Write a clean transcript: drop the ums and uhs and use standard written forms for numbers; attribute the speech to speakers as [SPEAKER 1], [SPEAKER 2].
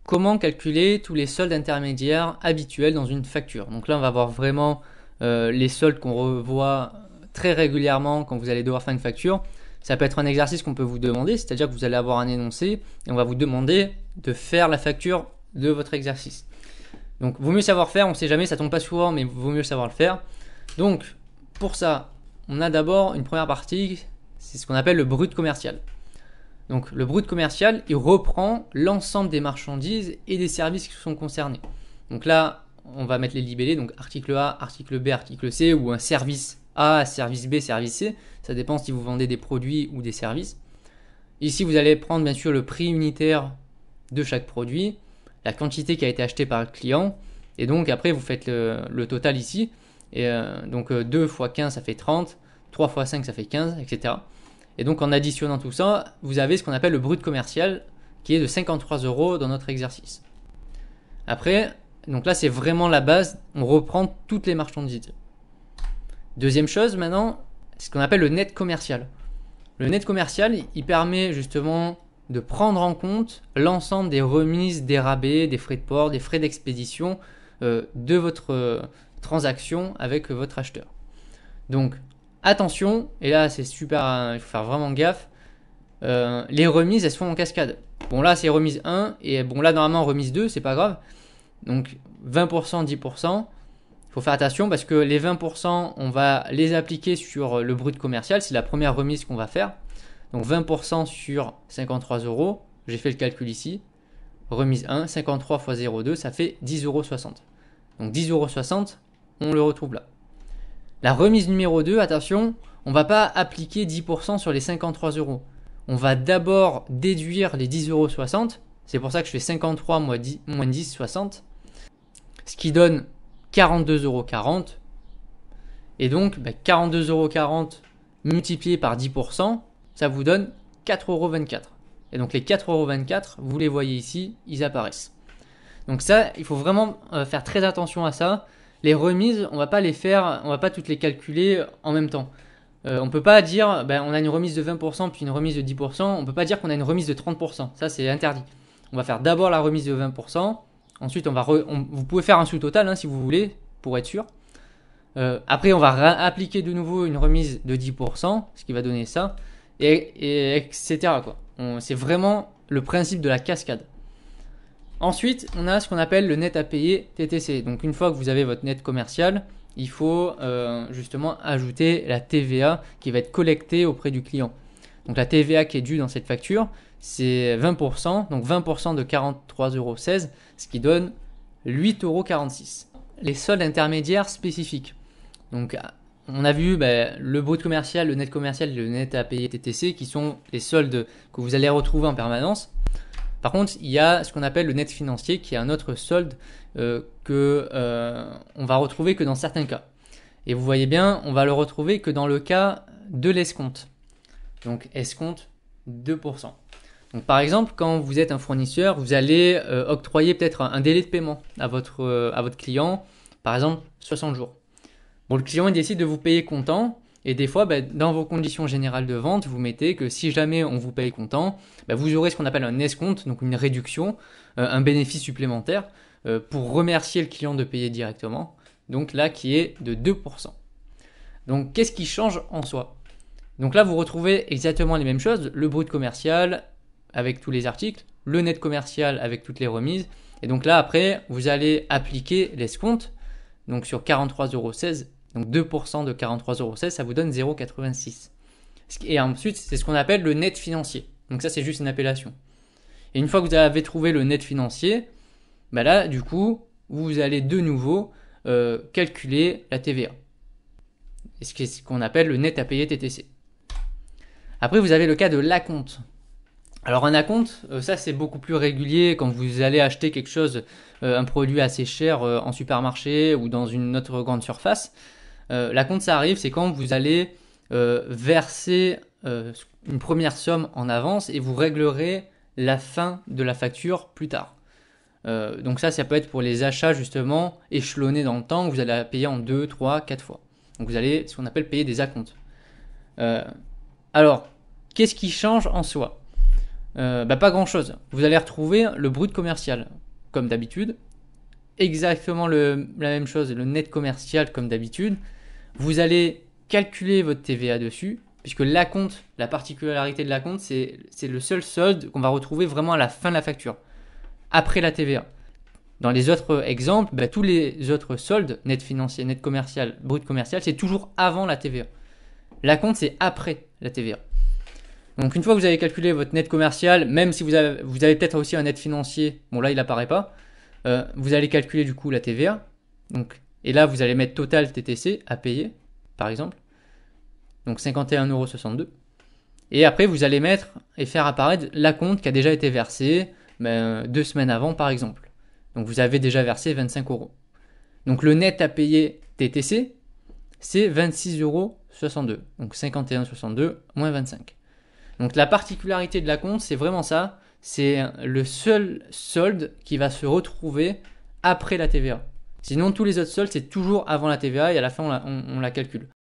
[SPEAKER 1] comment calculer tous les soldes intermédiaires habituels dans une facture. Donc là, on va voir vraiment les soldes qu'on revoit très régulièrement quand vous allez devoir faire une facture. Ça peut être un exercice qu'on peut vous demander, c'est-à-dire que vous allez avoir un énoncé et on va vous demander de faire la facture de votre exercice. Donc, vaut mieux savoir faire, on ne sait jamais, ça tombe pas souvent, mais vaut mieux savoir le faire. Donc, pour ça, on a d'abord une première partie, c'est ce qu'on appelle le brut commercial. Donc, le brut commercial, il reprend l'ensemble des marchandises et des services qui sont concernés. Donc là, on va mettre les libellés, donc article A, article B, article C, ou un service A, service B, service C. Ça dépend si vous vendez des produits ou des services. Ici, vous allez prendre bien sûr le prix unitaire de chaque produit, la quantité qui a été achetée par le client, et donc après vous faites le total ici, et donc 2 x 15 ça fait 30, 3 x 5 ça fait 15, etc. Et donc en additionnant tout ça, vous avez ce qu'on appelle le brut commercial, qui est de 53 € dans notre exercice. Après, donc là c'est vraiment la base, on reprend toutes les marchandises. Deuxième chose maintenant, c'est ce qu'on appelle le net commercial. Le net commercial, il permet justement de prendre en compte l'ensemble des remises, des rabais, des frais de port, des frais d'expédition de votre transaction avec votre acheteur. Donc attention, et là c'est super, il faut faire vraiment gaffe, les remises elles se font en cascade. Bon là c'est remise 1 et bon là normalement remise 2, c'est pas grave. Donc 20%, 10%, il faut faire attention parce que les 20% on va les appliquer sur le brut commercial, c'est la première remise qu'on va faire. Donc 20% sur 53 €, j'ai fait le calcul ici, remise 1, 53 x 0,2, ça fait 10,60 €. Donc 10,60 €, on le retrouve là. La remise numéro 2, attention, on ne va pas appliquer 10% sur les 53 €. On va d'abord déduire les 10,60 €, c'est pour ça que je fais 53 moins 10, 60, ce qui donne 42,40 €. Et donc 42,40 € multiplié par 10%, ça vous donne 4,24 €. Et donc les 4,24 €, vous les voyez ici, ils apparaissent. Donc ça, il faut vraiment faire très attention à ça. Les remises, on va pas toutes les calculer en même temps. On peut pas dire, on a une remise de 20% puis une remise de 10%. On peut pas dire qu'on a une remise de 30%. Ça, c'est interdit. On va faire d'abord la remise de 20%. Ensuite, vous pouvez faire un sous-total si vous voulez, pour être sûr. Après, on va appliquer de nouveau une remise de 10%, ce qui va donner ça. Et etc. C'est vraiment le principe de la cascade. Ensuite, on a ce qu'on appelle le net à payer TTC. Donc une fois que vous avez votre net commercial, il faut justement ajouter la TVA qui va être collectée auprès du client. Donc la TVA qui est due dans cette facture, c'est 20%, donc 20% de 43,16 €, ce qui donne 8,46 €. Les soldes intermédiaires spécifiques. Donc on a vu le brut commercial, le net commercial et le net à payer TTC qui sont les soldes que vous allez retrouver en permanence. Par contre, il y a ce qu'on appelle le net financier qui est un autre solde que on va retrouver que dans certains cas. Et vous voyez bien, on va le retrouver que dans le cas de l'escompte. Donc escompte 2%. Donc par exemple, quand vous êtes un fournisseur, vous allez octroyer peut-être un délai de paiement à votre client, par exemple 60 jours. Bon, le client il décide de vous payer comptant et des fois, dans vos conditions générales de vente, vous mettez que si jamais on vous paye comptant, vous aurez ce qu'on appelle un escompte, donc une réduction, un bénéfice supplémentaire pour remercier le client de payer directement. Donc là, qui est de 2%. Donc qu'est-ce qui change en soi? Donc là, vous retrouvez exactement les mêmes choses, le brut commercial avec tous les articles, le net commercial avec toutes les remises. Et donc là, après, vous allez appliquer l'escompte, donc sur 43,16 €. Donc 2% de 43,16 €, ça vous donne 0,86 €. Et ensuite, c'est ce qu'on appelle le net financier. Donc ça, c'est juste une appellation. Et une fois que vous avez trouvé le net financier, là, du coup, vous allez de nouveau calculer la TVA. Ce qu'on appelle le net à payer TTC. Après, vous avez le cas de l'acompte. Alors un acompte, ça c'est beaucoup plus régulier quand vous allez acheter quelque chose, un produit assez cher en supermarché ou dans une autre grande surface. L'acompte, ça arrive, c'est quand vous allez verser une première somme en avance et vous réglerez la fin de la facture plus tard. Donc ça peut être pour les achats justement échelonnés dans le temps, vous allez payer en 2, 3, 4 fois. Donc vous allez ce qu'on appelle payer des acomptes. Alors, qu'est-ce qui change en soi? Pas grand chose. Vous allez retrouver le brut commercial. comme d'habitude. Exactement la même chose, le net commercial comme d'habitude. Vous allez calculer votre TVA dessus, puisque l'acompte, la particularité de l'acompte, c'est le seul solde qu'on va retrouver vraiment à la fin de la facture, après la TVA. Dans les autres exemples, tous les autres soldes, net financier, net commercial, brut commercial, c'est toujours avant la TVA. L'acompte, c'est après la TVA. Donc une fois que vous avez calculé votre net commercial, même si vous avez peut-être aussi un net financier, bon là il n'apparaît pas, vous allez calculer du coup la TVA. Donc, et là vous allez mettre total TTC à payer, par exemple. Donc 51,62 €. Et après vous allez mettre et faire apparaître l'acompte qui a déjà été versé 2 semaines avant par exemple. Donc vous avez déjà versé 25 €. Donc le net à payer TTC, c'est 26,62 €. Donc 51,62 moins 25. Donc la particularité de l'acompte, c'est vraiment ça. C'est le seul solde qui va se retrouver après la TVA. Sinon, tous les autres soldes, c'est toujours avant la TVA et à la fin, on la calcule.